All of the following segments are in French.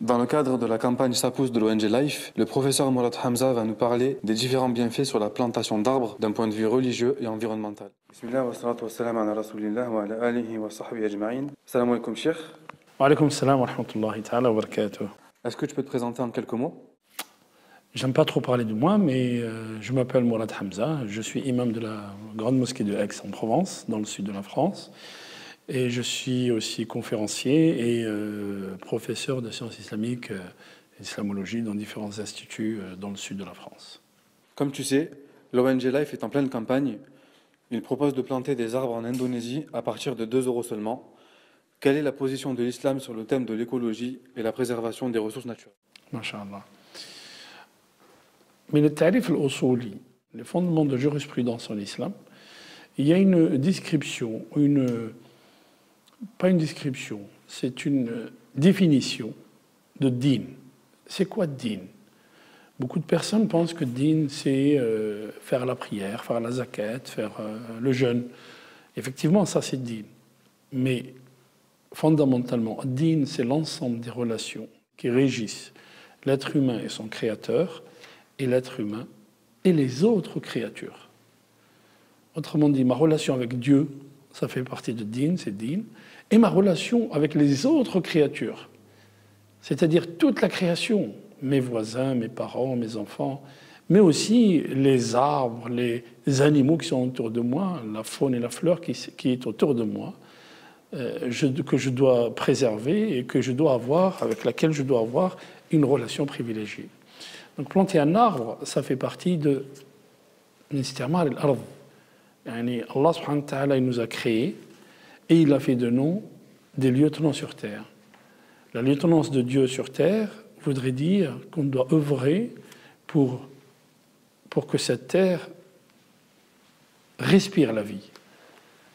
Dans le cadre de la campagne Ça pousse de l'ONG Life, le professeur Mourad Hamza va nous parler des différents bienfaits sur la plantation d'arbres d'un point de vue religieux et environnemental. Bismillah wa salatu wa salam ala rasulillah wa ala alihi wa sahbihi ajma'in. Salam alaikum cheikh. Wa alaykoum salam wa rahmatullahi ta'ala wa barakatuh. Est-ce que tu peux te présenter en quelques mots? J'aime pas trop parler de moi, mais je m'appelle Mourad Hamza. Je suis imam de la grande mosquée de Aix en Provence, dans le sud de la France. Et je suis aussi conférencier et professeur de sciences islamiques et d'islamologie dans différents instituts dans le sud de la France. Comme tu sais, l'ONG Life est en pleine campagne. Il propose de planter des arbres en Indonésie à partir de 2 € seulement. Quelle est la position de l'islam sur le thème de l'écologie et la préservation des ressources naturelles? Masha'Allah. Mais le tarif al-usuli, les fondements de jurisprudence en islam, il y a une description, pas une description, c'est une définition de din. C'est quoi din? Beaucoup de personnes pensent que din, c'est faire la prière, faire la zakat, faire le jeûne. Effectivement, ça c'est din. Mais fondamentalement, din, c'est l'ensemble des relations qui régissent l'être humain et son créateur, et l'être humain et les autres créatures. Autrement dit, ma relation avec Dieu, ça fait partie de din, c'est din, et ma relation avec les autres créatures, c'est-à-dire toute la création, mes voisins, mes parents, mes enfants, mais aussi les arbres, les animaux qui sont autour de moi, la faune et la fleur qui est autour de moi, que je dois préserver et que je dois avoir, avec laquelle je dois avoir une relation privilégiée. Donc planter un arbre, ça fait partie de l'istirmar al-ard. Allah subhanahu wa ta'ala, il nous a créés et il a fait de nous des lieutenants sur terre. La lieutenance de Dieu sur terre voudrait dire qu'on doit œuvrer pour que cette terre respire la vie.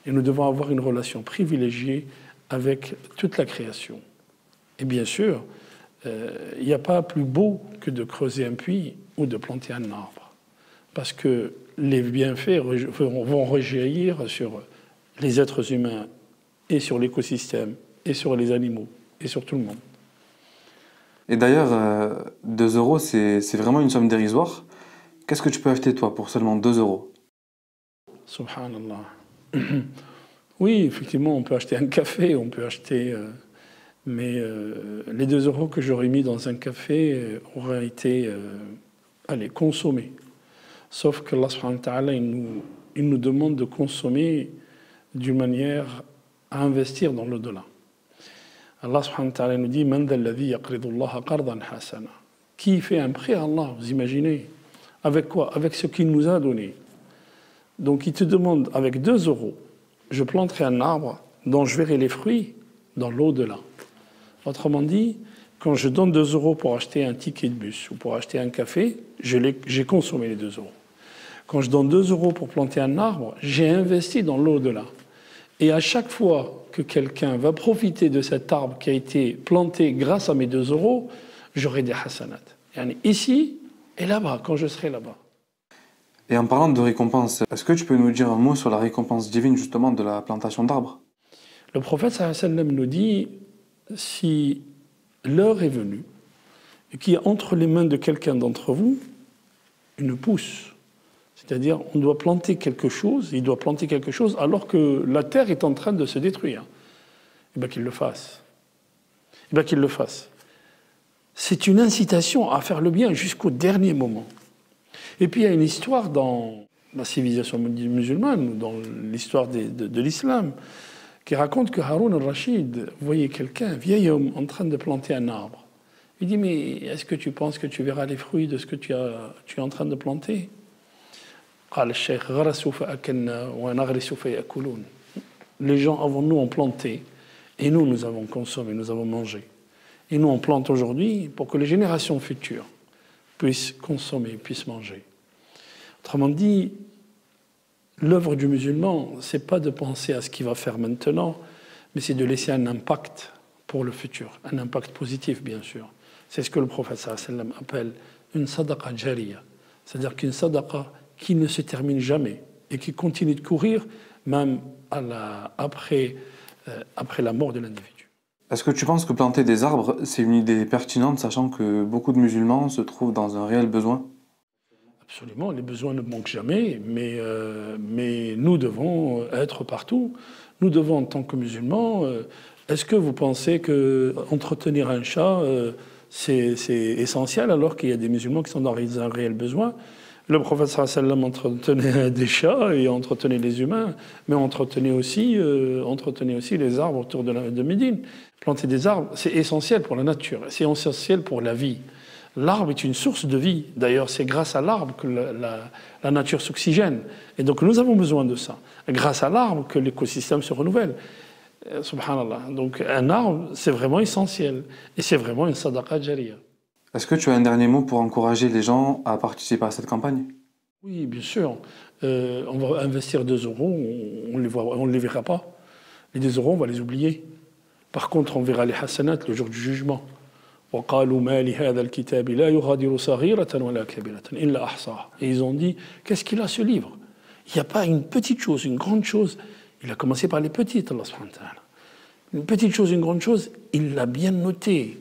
Et nous devons avoir une relation privilégiée avec toute la création. Et bien sûr, il n'y a pas plus beau que de creuser un puits ou de planter un arbre. Parce que les bienfaits vont rejaillir sur les êtres humains et sur l'écosystème et sur les animaux et sur tout le monde. Et d'ailleurs, 2 €, c'est vraiment une somme dérisoire. Qu'est-ce que tu peux acheter toi pour seulement 2 €? Subhanallah. Oui, effectivement, on peut acheter un café, on peut acheter... mais les 2 € que j'aurais mis dans un café auraient été consommés. Sauf que Allah subhanahu wa ta'ala, il nous demande de consommer d'une manière à investir dans l'au-delà. Allah subhanahu wa ta'ala nous dit Man dhal ladhi yaqridu Allah qardan hasana. Qui fait un prêt à Allah, vous imaginez? Avec quoi? Avec ce qu'il nous a donné. Donc il te demande, avec 2 €, je planterai un arbre dont je verrai les fruits dans l'au-delà. Autrement dit, quand je donne 2 € pour acheter un ticket de bus ou pour acheter un café, j'ai consommé les 2 €. Quand je donne 2 € pour planter un arbre, j'ai investi dans l'au-delà. Et à chaque fois que quelqu'un va profiter de cet arbre qui a été planté grâce à mes 2 €, j'aurai des hasanat. Ici et là-bas, quand je serai là-bas. Et en parlant de récompense, est-ce que tu peux nous dire un mot sur la récompense divine justement de la plantation d'arbres? Le prophète sallallahu alayhi wa sallam nous dit si l'heure est venue et qu'il y a entre les mains de quelqu'un d'entre vous une pousse, c'est-à-dire on doit planter quelque chose, il doit planter quelque chose alors que la terre est en train de se détruire, et bien qu'il le fasse. Et bien qu'il le fasse. C'est une incitation à faire le bien jusqu'au dernier moment. Et puis il y a une histoire dans la civilisation musulmane, dans l'histoire de l'islam, qui raconte que Haroun al-Rachid voyait quelqu'un, un vieil homme, en train de planter un arbre. Il dit, mais est-ce que tu penses que tu verras les fruits de ce que tu es en train de planter? Les gens avant nous ont planté, et nous avons consommé, nous avons mangé. Et nous, on plante aujourd'hui pour que les générations futures puissent consommer, puissent manger. Autrement dit, l'œuvre du musulman, ce n'est pas de penser à ce qu'il va faire maintenant, mais c'est de laisser un impact pour le futur, un impact positif, bien sûr. C'est ce que le prophète sallallahu alayhi wa sallam appelle une sadaqa jariya, c'est-à-dire qu'une sadaqa qui ne se termine jamais et qui continue de courir même après la mort de l'individu. Est-ce que tu penses que planter des arbres, c'est une idée pertinente, sachant que beaucoup de musulmans se trouvent dans un réel besoin? Absolument, les besoins ne manquent jamais, mais nous devons être partout. Nous devons, en tant que musulmans, est-ce que vous pensez que entretenir un chat, c'est essentiel alors qu'il y a des musulmans qui sont dans un réel besoin? Le prophète sallam entretenait des chats et entretenait les humains, mais entretenait aussi les arbres autour de Médine. Planter des arbres, c'est essentiel pour la nature, c'est essentiel pour la vie. L'arbre est une source de vie. D'ailleurs, c'est grâce à l'arbre que la nature s'oxygène. Et donc, nous avons besoin de ça. Grâce à l'arbre que l'écosystème se renouvelle. Subhanallah. Donc, un arbre, c'est vraiment essentiel. Et c'est vraiment une sadaqa jariya. Est-ce que tu as un dernier mot pour encourager les gens à participer à cette campagne? Oui, bien sûr. On va investir 2 euros, on ne les verra pas. Les 2 euros, on va les oublier. Par contre, on verra les hasanat le jour du jugement. وقالوا ما لهذا الكتاب لا يغادر صغيرة ولا كبيرة إلا أحصاها. Et ils ont dit, qu'est-ce qu'il a ce livre? Il n'y a pas une petite chose, une grande chose. Il a commencé par les petites, Allah subhanahu wa ta'ala. Une petite chose, une grande chose, il l'a bien noté.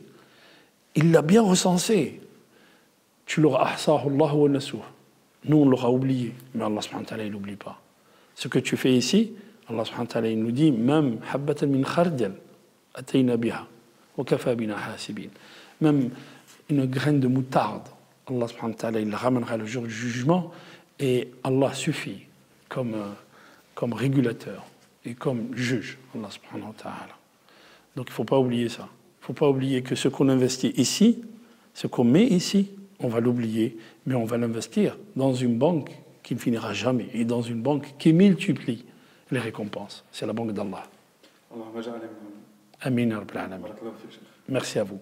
Il l'a bien recensé. Tu l'auras ahsahu Allah wa nasuh. Nous, on l'aura oublié, mais Allah subhanahu wa ta'ala, il n'oublie pas. Ce que tu fais ici, Allah subhanahu wa ta'ala, il nous dit, même habbatan min khardal atayna biha wa kafa bina hasibin. Même une graine de moutarde, Allah subhanahu wa ta'ala, il la ramènera le jour du jugement et Allah suffit comme régulateur et comme juge, Allah subhanahu wa ta'ala. Donc il ne faut pas oublier ça. Il ne faut pas oublier que ce qu'on investit ici, ce qu'on met ici, on va l'oublier, mais on va l'investir dans une banque qui ne finira jamais et dans une banque qui multiplie les récompenses. C'est la banque d'Allah. Amin. Merci à vous.